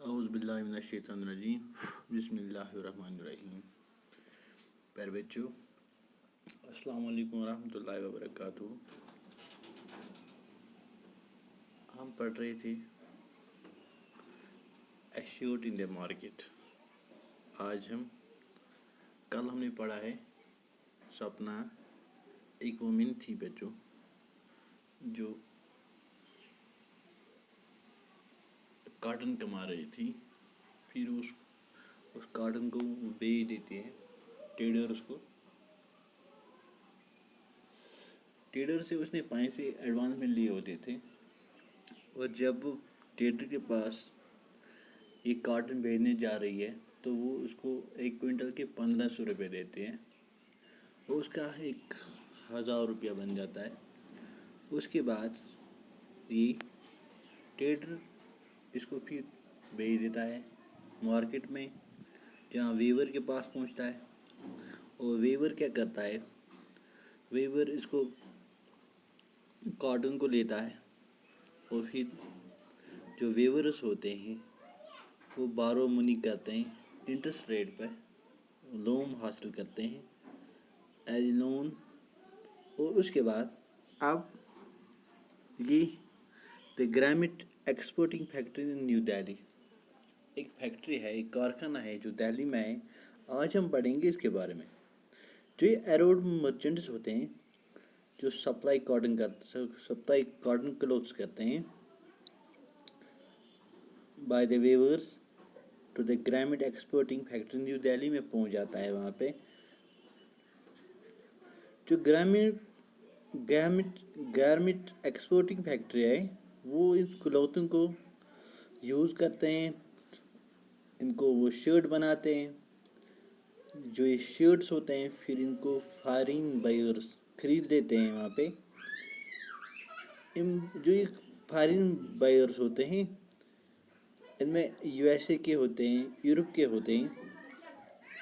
اعوذ باللہ من الشیطان الرجیم بسم اللہ الرحمن الرحیم. پیارے بچوں، السلام علیکم ورحمۃ اللہ وبرکاتہ. ہم پڑھ رہے تھے ایشیوٹ ان دا مارکیٹ. کل ہم نے پڑھا ہے سپنا ایک وومن تھی بچوں جو کاٹن کما رہی تھی. پھر اس کاٹن کو وہ بیچ دیتے ہیں ٹریڈرز کو. ٹریڈر سے اس نے پیسے ایڈوانس میں لیے ہوتے تھے، اور جب ٹریڈر کے پاس یہ کاٹن بھیجنے جا رہی ہے تو وہ اس کو 1 کوئنٹل کے 1500 روپے دیتے ہیں، اور اس کا 1000 روپیہ بن جاتا ہے. اس کے بعد یہ ٹریڈر اس کو پھر بیچ دیتا ہے مارکیٹ میں، جہاں ویور کے پاس پہنچتا ہے. اور ویور کیا کرتا ہے، ویور اس کو کاٹن کو لیتا ہے، اور پھر جو ویورز ہوتے ہیں وہ بارو منی کرتے ہیں انٹرسٹ ریٹ پہ، لون حاصل کرتے ہیں ایز لون. اور اس کے بعد اب یہ دی گرامٹ ایکسپورٹنگ فیکٹری ان نیو دہلی ایک فیکٹری ہے، ایک کارخانہ ہے جو دہلی میں ہے. آج ہم پڑھیں گے اس کے بارے میں. جو یہ ایروڈ مرچنٹس ہوتے ہیں جو سپلائی کاٹن کلوتھس کرتے ہیں by the weavers to the garment exporting factory New Delhi میں پہنچ جاتا ہے. وہاں پہ جو گارمنٹ ایکسپورٹنگ فیکٹری ہے وہ اس کلوتھنگ کو یوز کرتے ہیں، ان کو وہ شرٹ بناتے ہیں. جو یہ شرٹس ہوتے ہیں پھر ان کو فارین بائرس خرید لیتے ہیں. وہاں پہ جو یہ فارین بائرس ہوتے ہیں ان میں USA کے ہوتے ہیں، یورپ کے ہوتے ہیں،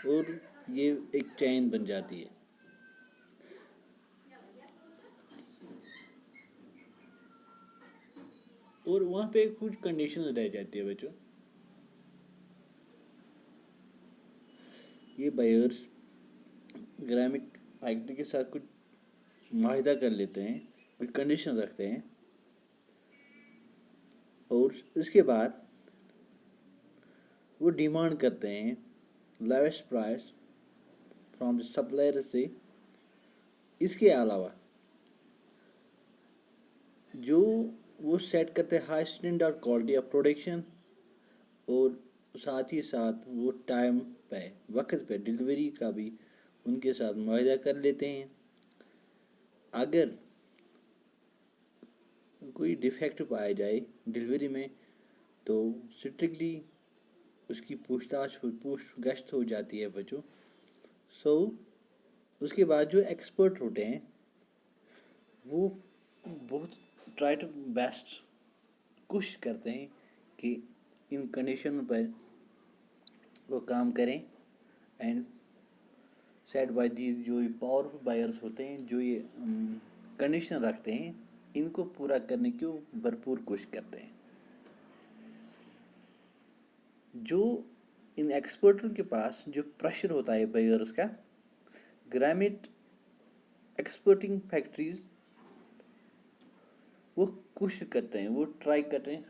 اور یہ ایک چین بن جاتی ہے. اور وہاں پہ کچھ کنڈیشنز رہ جاتی ہے بچوں. یہ بائرس گرامٹ فیکٹری کے ساتھ کچھ معاہدہ کر لیتے ہیں، کچھ کنڈیشن رکھتے ہیں، اور اس کے بعد وہ ڈیمانڈ کرتے ہیں لیویسٹ پرائس فرام دا سپلائر سے. اس کے علاوہ جو وہ سیٹ کرتے ہیں high standard quality of production, اور ساتھ ہی ساتھ وہ ٹائم پہ وقت پہ ڈلیوری کا بھی ان کے ساتھ معاہدہ کر لیتے ہیں. اگر کوئی ڈیفیکٹ پایا جائے ڈلیوری میں تو اسٹرکٹلی اس کی پوچھ گچھ ہو جاتی ہے بچوں. اس کے بعد جو ایکسپرٹ ہوتے ہیں وہ بہت ٹرائی ٹو بیسٹ کوشش کرتے ہیں کہ ان کنڈیشنوں پر وہ کام کریں. اینڈ سیٹ بائی دی جو یہ پاورفل بائرس ہوتے ہیں جو یہ کنڈیشن رکھتے ہیں ان کو پورا کرنے کی بھرپور کوشش کرتے ہیں. جو ان ایکسپورٹر کے پاس جو پریشر ہوتا ہے بائرس کا، گرامٹ ایکسپورٹنگ فیکٹریز وہ کوشش کرتے ہیں، وہ ٹرائی کرتے ہیں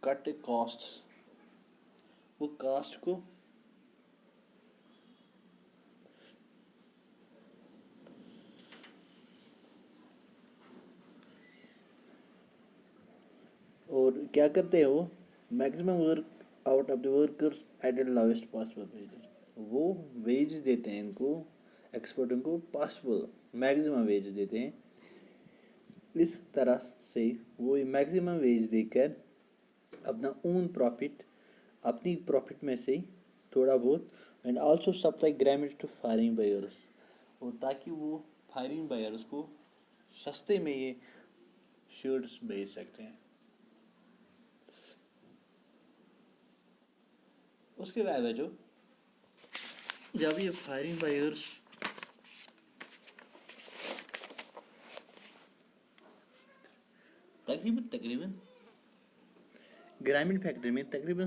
کٹ کاسٹ، وہ کاسٹ کو اور کیا کرتے ہیں وہ maximum work out of the workers at the lowest possible wages. وہ ویج دیتے ہیں ان کو ایکسپورٹنگ کو پاسبل میکسیمم ویج دیتے ہیں. اس طرح سے وہ میکسیمم ویج دے کر اپنا اون پروفٹ، اپنی پروفٹ میں سے تھوڑا بہت، and also supply garment to foreign buyers, اور تاکہ وہ فارین بائرس کو سستے میں یہ شرٹس بیچ سکتے ہیں. اس کے بعد جو جب یہ فارین بائرس تقریباً گرامین فیکٹری میں تقریباً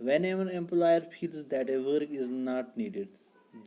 whenever employer feels that a work is not needed,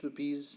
$26,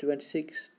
26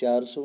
400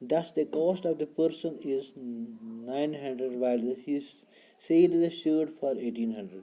Thus the cost of the person is 900 while he sell the shirt for 1800।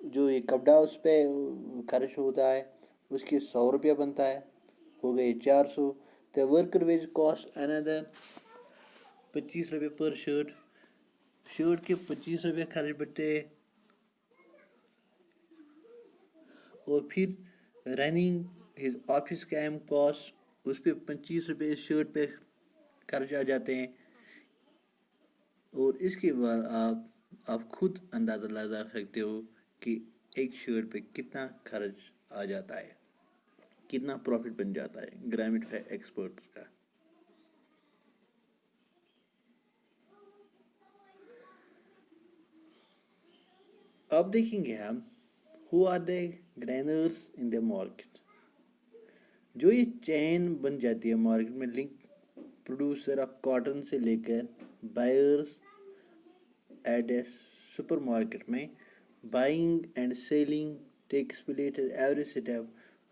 جو یہ کپڑا اس پہ خرچ ہوتا ہے اس کے 100 روپیہ بنتا ہے، ہو گئے 400. دا ورکر ویج کاسٹ اندر 25 روپے پر شرٹ. شرٹ کے 25 روپے خرچ بڑھتے ہیں، اور پھر رننگ ہز آفس کا کاسٹ اس پہ 25 روپے اس شرٹ پہ خرچ آ جاتے ہیں. اور اس کے بعد آپ خود اندازہ لگا سکتے ہو کہ ایک شرٹ پہ کتنا خرچ آ جاتا ہے، کتنا پروفٹ بن جاتا ہے گرامٹ ایکسپرٹ کا. اب دیکھیں گے ہم who are the گرینرس in the market. جو یہ چین بن جاتی ہے مارکیٹ میں، لنک پروڈیوسر آف کاٹن سے لے کر buyers at a super market میں buying and selling takes place every step.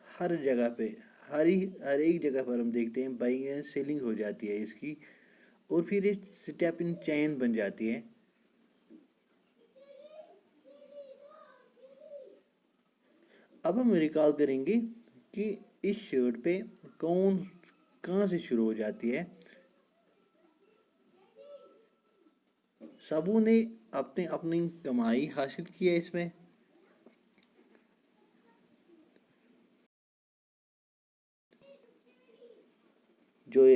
ہر جگہ پہ ہر ایک جگہ پر ہم دیکھتے ہیں بائنگ اینڈ سیلنگ ہو جاتی ہے اس کی، اور پھر یہ اسٹیپ ان چین بن جاتی ہے. اب ہم ریکال کریں گے کہ اس شرٹ پہ کہاں سے شروع ہو جاتی ہے. سبوں نے اپنی کمائی حاصل کی ہے اس میں. جو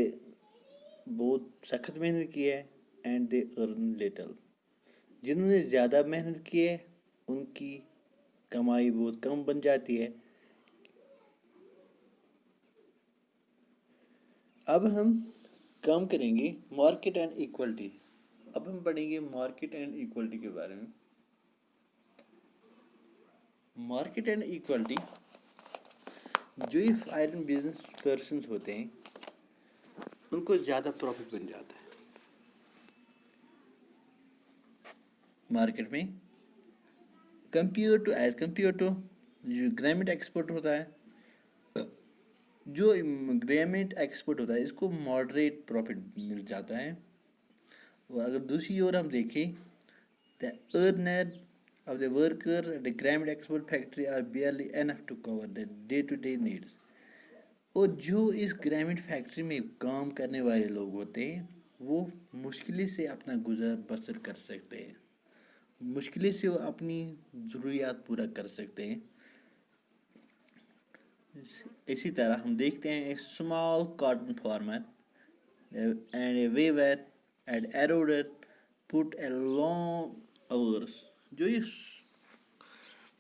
بہت سخت محنت کی ہے اینڈ دے ارن لٹل. جنہوں نے زیادہ محنت کی ہے ان کی کمائی بہت کم بن جاتی ہے. اب ہم کام کریں گے مارکیٹ اینڈ ایکولٹی. اب ہم پڑھیں گے مارکیٹ اینڈ ایکولٹی کے بارے میں. مارکیٹ اینڈ ایکولٹی، جو یہ فائرن بزنس پرسنس ہوتے ہیں ان کو زیادہ پروفٹ بن جاتا ہے مارکیٹ میں ایز کمپیئر ٹو جو گرامٹ ایکسپورٹ ہوتا ہے. جو گرامٹ ایکسپورٹ ہوتا ہے اس کو ماڈریٹ پروفٹ مل جاتا ہے. اور اگر دوسری اور ہم دیکھیں the earner of the worker at the garment export factory are barely enough to cover the day to day needs. اور جو اس گرامٹ فیکٹری میں کام کرنے والے لوگ ہوتے ہیں وہ مشکل سے اپنا گزر بسر کر سکتے ہیں، مشکل سے وہ اپنی ضروریات پورا کر سکتے ہیں. اسی طرح ہم دیکھتے ہیں ایک small cotton farmer and a weaver at Erode put a long hours. جو یہ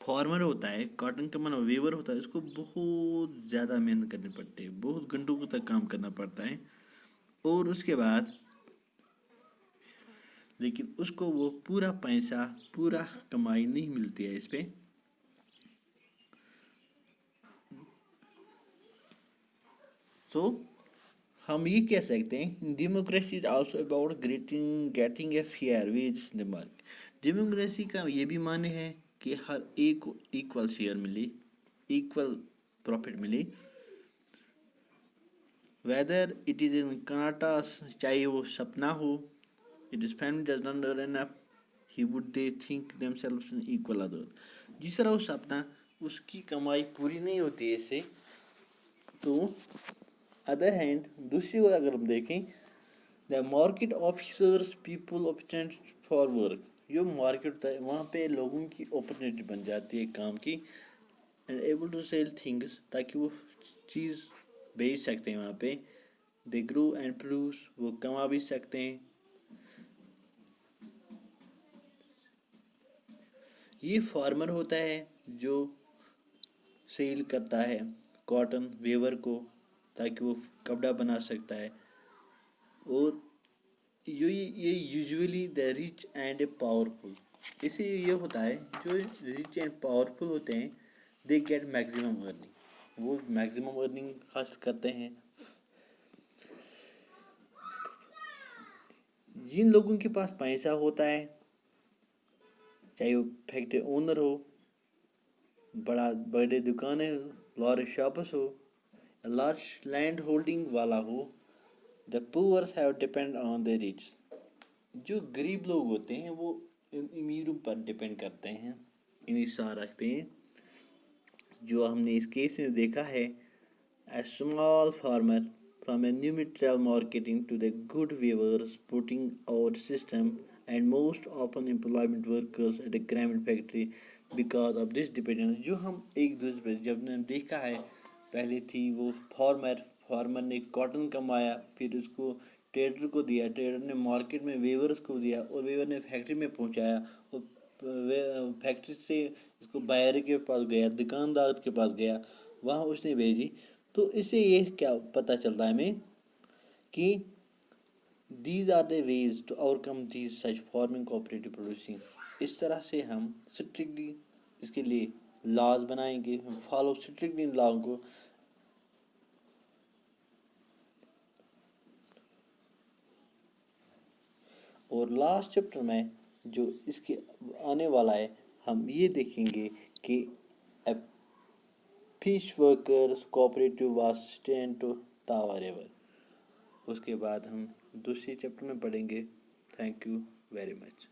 فارمر ہوتا ہے، کاٹن کا من ویور ہوتا ہے، اس کو بہت زیادہ محنت کرنی پڑتی ہے، بہت گھنٹوں تک کام کرنا پڑتا ہے. اور اس کے بعد لیکن اس کو وہ پورا پیسہ پورا کمائی نہیں ملتی ہے اس پہ. تو ہم یہ کہہ سکتے ہیں democracy is also about getting a fair wage in the market. Democracy کا یہ بھی معنی ہے کہ ہر ایک کو ایکول شیئر ملے، ایکول پروفٹ ملے. ویدر اٹ از ان کناٹا، چاہے وہ سپنا ہو، it is family does not earn up he would they think themselves in equal other. جس طرح وہ سپنا اس کی کمائی پوری نہیں ہوتی ہے اس سے. تو ادر ہینڈ دوسری اور اگر ہم دیکھیں the market officers people appointed for work. جو مارکیٹ ہوتا ہے وہاں پہ لوگوں کی اپرچونیٹی بن جاتی ہے کام کی، and able to sell things, تاکہ وہ چیز بیچ سکتے ہیں وہاں پہ. دے گرو اینڈ پروڈیوس، وہ کما بھی سکتے ہیں. یہ فارمر ہوتا ہے جو سیل کرتا ہے کاٹن ویور کو تاکہ وہ کپڑا بنا سکتا ہے. اور یہ usually the rich and powerful. اس سے یہ ہوتا ہے جو ریچ اینڈ پاورفل ہوتے ہیں دے گیٹ میکسیمم ارننگ، وہ میکسیمم ارننگ حاصل کرتے ہیں. جن لوگوں کے پاس پیسہ ہوتا ہے، چاہے وہ فیکٹری اونر ہو، بڑے دکانیں لارج شاپس ہو، لارج لینڈ ہولڈنگ والا ہو، the poors have depend on the rich. جو غریب لوگ ہوتے ہیں وہ امیروں پر ڈپینڈ کرتے ہیں انحصار رکھتے ہیں. جو ہم نے اس کیس میں دیکھا ہے, a small farmer from a neutral marketing to the good weavers putting out system and most often employment workers at a garment factory because of this dependence. جو ہم ایک دوسرے پہ جب نے دیکھا ہے, پہلے تھی وہ فارمر نے کاٹن کمایا, پھر اس کو ٹریڈر کو دیا, ٹریڈر نے مارکیٹ میں ویورز کو دیا, اور ویور نے فیکٹری میں پہنچایا, اور فیکٹری سے اس کو بائر کے پاس گیا, دکاندار کے پاس گیا, وہاں اس نے بھیجی. تو اس سے یہ کیا پتہ چلتا ہے ہمیں کہ these are the ways to overcome these such farming cooperative producing. اس طرح سے ہم اسٹرکٹلی اس کے لیے لاز بنائیں گے, ہم فالو اسٹرکٹلی ان لاؤں کو. اور لاسٹ چیپٹر میں جو اس کے آنے والا ہے, ہم یہ دیکھیں گے کہ fish workers cooperative was stand to Tawa river. اس کے بعد ہم دوسری چیپٹر میں پڑھیں گے. Thank you very much.